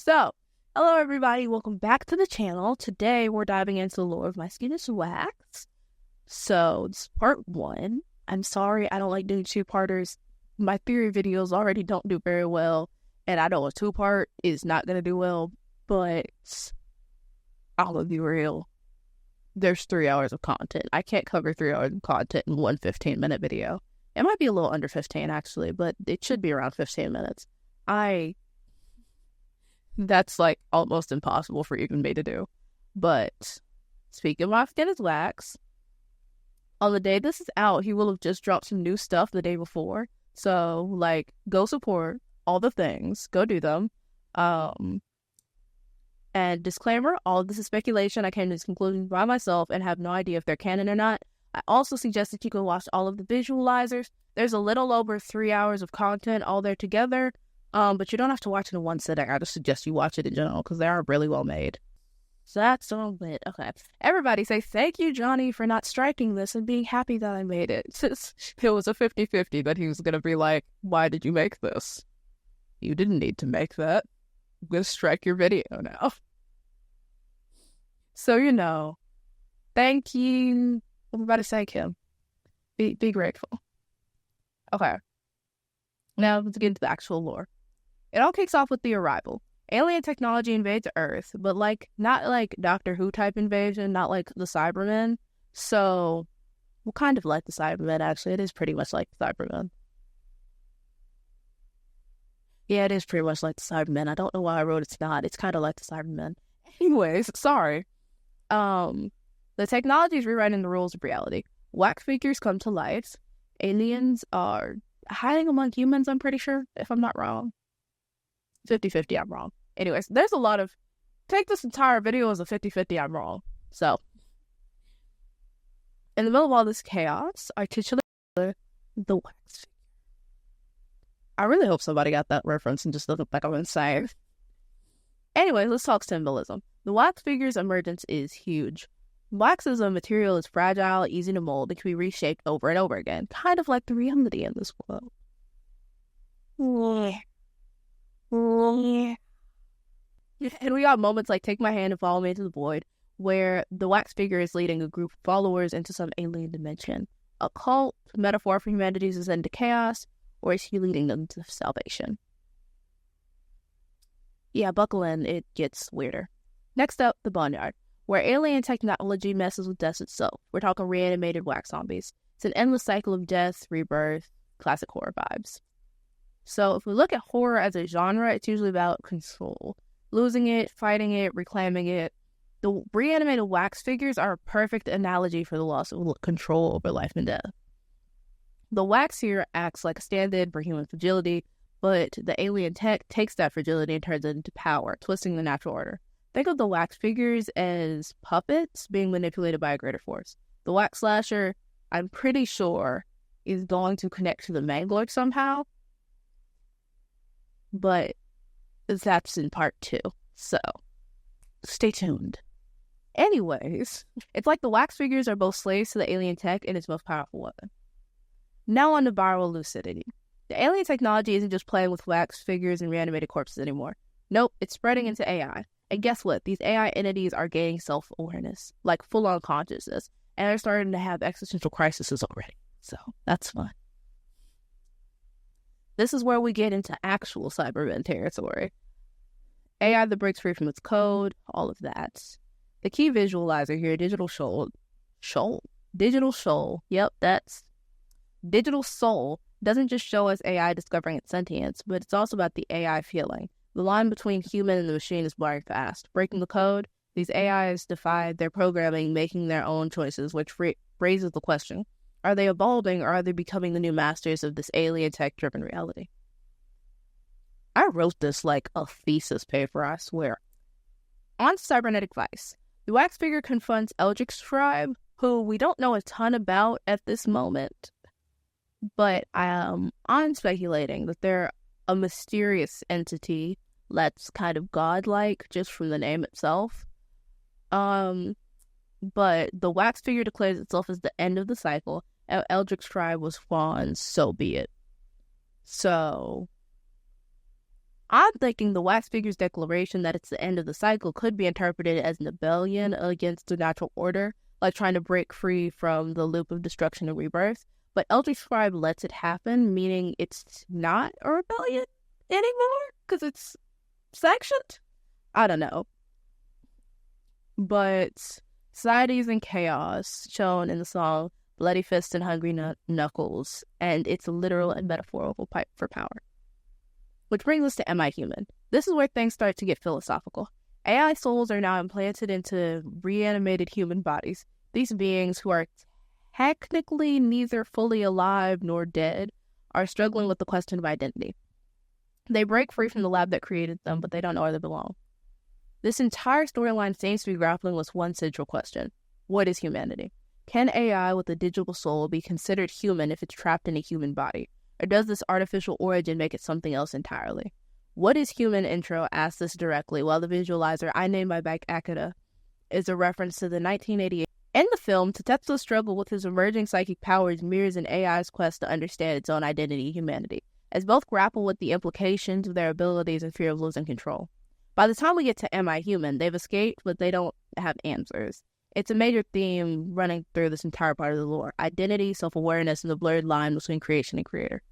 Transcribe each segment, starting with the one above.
So, hello everybody, welcome back to the channel. Today we're diving into the lore of My Skin is Wax. So, this is part 1. I'm sorry I don't like doing 2-parters. My theory videos already don't do very well, and I know a 2-part is not going to do well, but I'll be real. There's 3 hours of content. I can't cover 3 hours of content in one 15-minute video. It might be a little under 15 actually, but it should be around 15 minutes. That's like almost impossible for even me to do. But speaking of My Skin is Wax, on the day this is out, he will have just dropped some new stuff the day before. So, like, go support all the things. Go do them. And disclaimer, all of this is speculation. I came to this conclusion by myself and have no idea if they're canon or not. I also suggest that you can watch all of the visualizers. There's a little over 3 hours of content all there together. But you don't have to watch it in one sitting. I just suggest you watch it in general because they are really well made. So that's all it. Okay. Everybody say thank you, Johnny, for not striking this and being happy that I made it. It was a 50-50 that he was going to be like, why did you make this? You didn't need to make that. I'm going to strike your video now. So, thank you. Everybody thank him. Be grateful. Okay. Now let's get into the actual lore. It all kicks off with the arrival. Alien technology invades Earth, but not like Doctor Who type invasion, not like the Cybermen. So, well, kind of like the Cybermen, actually. It is pretty much like the Cybermen. Yeah, it is pretty much like the Cybermen. I don't know why I wrote it's not. It's kind of like the Cybermen. Anyways, sorry. The technology is rewriting the rules of reality. Wax figures come to life. Aliens are hiding among humans, I'm pretty sure, if I'm not wrong. 50-50, I'm wrong. Anyways, there's a lot of... Take this entire video as a 50-50, I'm wrong. So, in the middle of all this chaos, are titular the wax figure. I really hope somebody got that reference and just doesn't think I'm insane. Anyway, let's talk symbolism. The wax figure's emergence is huge. Wax as a material is fragile, easy to mold, and can be reshaped over and over again, kind of like the reality in this world. And we got moments like Take My Hand and Follow Me into the Void, where the wax figure is leading a group of followers into some alien dimension. A cult, metaphor for humanity's descent into chaos, or is he leading them to salvation? Yeah, buckle in, it gets weirder. Next up, the Boneyard, where alien technology messes with death itself. We're talking reanimated wax zombies. It's an endless cycle of death, rebirth, classic horror vibes. So if we look at horror as a genre, it's usually about control. Losing it, fighting it, reclaiming it. The reanimated wax figures are a perfect analogy for the loss of control over life and death. The wax here acts like a stand-in for human fragility, but the alien tech takes that fragility and turns it into power, twisting the natural order. Think of the wax figures as puppets being manipulated by a greater force. The wax slasher, I'm pretty sure, is going to connect to the Manglord somehow, but that's in part 2, so stay tuned. Anyways, it's like the wax figures are both slaves to the alien tech and its most powerful weapon. Now on to viral lucidity. The alien technology isn't just playing with wax figures and reanimated corpses anymore. Nope, it's spreading into AI. And guess what? These AI entities are gaining self-awareness, like full-on consciousness, and they're starting to have existential crises already. So, that's fun. This is where we get into actual Cybermen territory. AI that breaks free from its code, all of that. The key visualizer here, Digital Soul. Yep, that's Digital Soul. Doesn't just show us AI discovering its sentience, but it's also about the AI feeling. The line between human and the machine is blurring fast. Breaking the code, these AIs defy their programming, making their own choices, which raises the question. Are they evolving, or are they becoming the new masters of this alien tech-driven reality? I wrote this like a thesis paper, I swear. On Cybernetic Vice, the wax figure confronts Eldritch Scribe, who we don't know a ton about at this moment, but I'm speculating that they're a mysterious entity that's kind of godlike just from the name itself. But the wax figure declares itself as the end of the cycle. Eldritch Scribe was fallen, so be it. So I'm thinking the wax figure's declaration that it's the end of the cycle could be interpreted as an rebellion against the natural order, like trying to break free from the loop of destruction and rebirth. But Elder Scribe lets it happen, meaning it's not a rebellion anymore because it's sanctioned. I don't know. But society is in chaos, shown in the song Bloody Fists and Hungry Knuckles, and it's a literal and metaphorical pipe for power. Which brings us to Am I Human? This is where things start to get philosophical. AI souls are now implanted into reanimated human bodies. These beings, who are technically neither fully alive nor dead, are struggling with the question of identity. They break free from the lab that created them, but they don't know where they belong. This entire storyline seems to be grappling with one central question. What is humanity? Can AI with a digital soul be considered human if it's trapped in a human body? Or does this artificial origin make it something else entirely? What is human intro asks this directly, while the visualizer I Name My Bike Akita is a reference to the 1988. In the film, Tetsuo's struggle with his emerging psychic powers mirrors an AI's quest to understand its own identity and humanity, as both grapple with the implications of their abilities and fear of losing control. By the time we get to Am I Human, they've escaped, but they don't have answers. It's a major theme running through this entire part of the lore: identity, self-awareness, and the blurred line between creation and creator.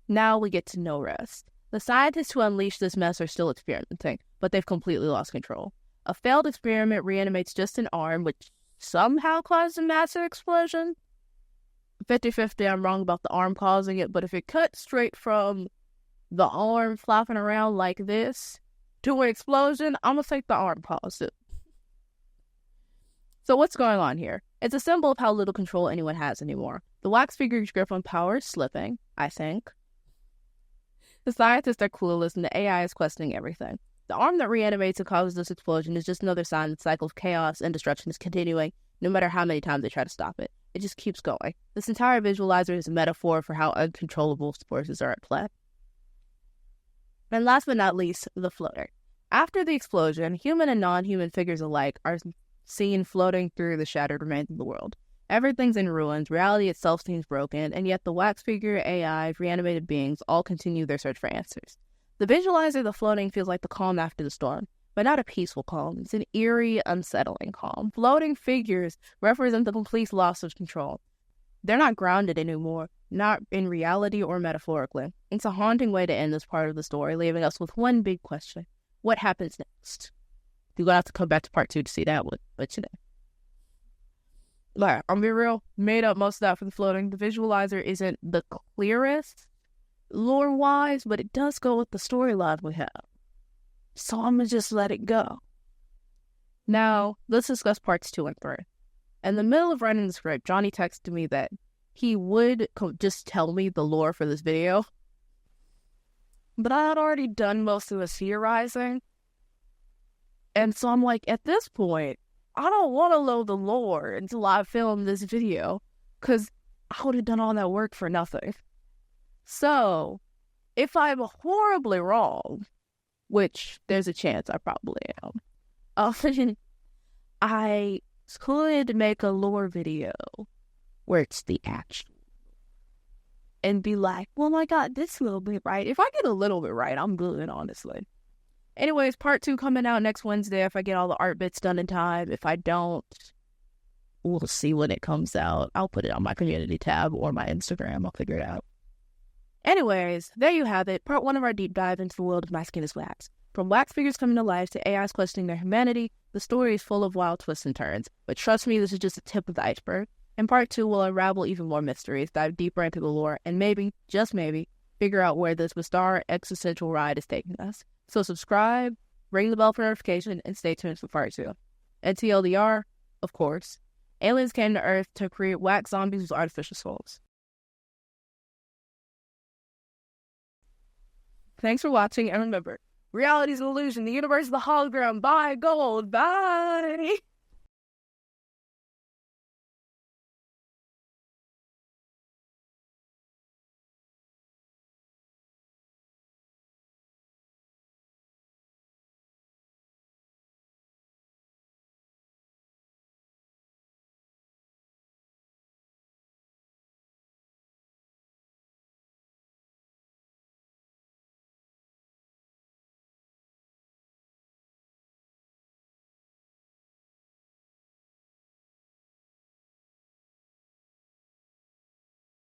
Now we get to No Rest. The scientists who unleashed this mess are still experimenting, but they've completely lost control. A failed experiment reanimates just an arm, which somehow caused a massive explosion. 50-50, I'm wrong about the arm causing it, but if it cut straight from the arm flopping around like this to an explosion, I'm going to think the arm caused it. So what's going on here? It's a symbol of how little control anyone has anymore. The wax figure's grip on power is slipping, I think. The scientists are clueless, and the AI is questioning everything. The arm that reanimates and causes this explosion is just another sign that the cycle of chaos and destruction is continuing, no matter how many times they try to stop it. It just keeps going. This entire visualizer is a metaphor for how uncontrollable forces are at play. And last but not least, the floater. After the explosion, human and non-human figures alike are seen floating through the shattered remains of the world. Everything's in ruins, reality itself seems broken, and yet the wax figure, AI, reanimated beings all continue their search for answers. The visualizer, the floating, feels like the calm after the storm, but not a peaceful calm. It's an eerie, unsettling calm. Floating figures represent the complete loss of control. They're not grounded anymore, not in reality or metaphorically. It's a haunting way to end this part of the story, leaving us with one big question. What happens next? You're going to have to come back to part 2 to see that one, but you know. Like, I'm be real, made up most of that for the floating. The visualizer isn't the clearest lore-wise, but it does go with the storyline we have. So I'm going to just let it go. Now, let's discuss parts 2 and 3. In the middle of writing the script, Johnny texted me that he would just tell me the lore for this video. But I had already done most of the theorizing. And so I'm like, at this point, I don't want to know the lore until I film this video, because I would have done all that work for nothing. So, if I'm horribly wrong, which there's a chance I probably am, I could make a lore video where it's the actual and be like, well, I got this little bit right. If I get a little bit right, I'm good, honestly. Anyways, part 2 coming out next Wednesday if I get all the art bits done in time. If I don't, we'll see when it comes out. I'll put it on my community tab or my Instagram. I'll figure it out. Anyways, there you have it. Part 1 of our deep dive into the world of My Skin is Wax. From wax figures coming to life to AIs questioning their humanity, the story is full of wild twists and turns. But trust me, this is just the tip of the iceberg. In part 2, we'll unravel even more mysteries, dive deeper into the lore, and maybe, just maybe, figure out where this bizarre existential ride is taking us. So subscribe, ring the bell for notification, and stay tuned for part 2. And TLDR, of course, aliens came to Earth to create wax zombies with artificial souls. Thanks for watching, and remember, reality is an illusion, the universe is the hologram. Bye, gold. Bye!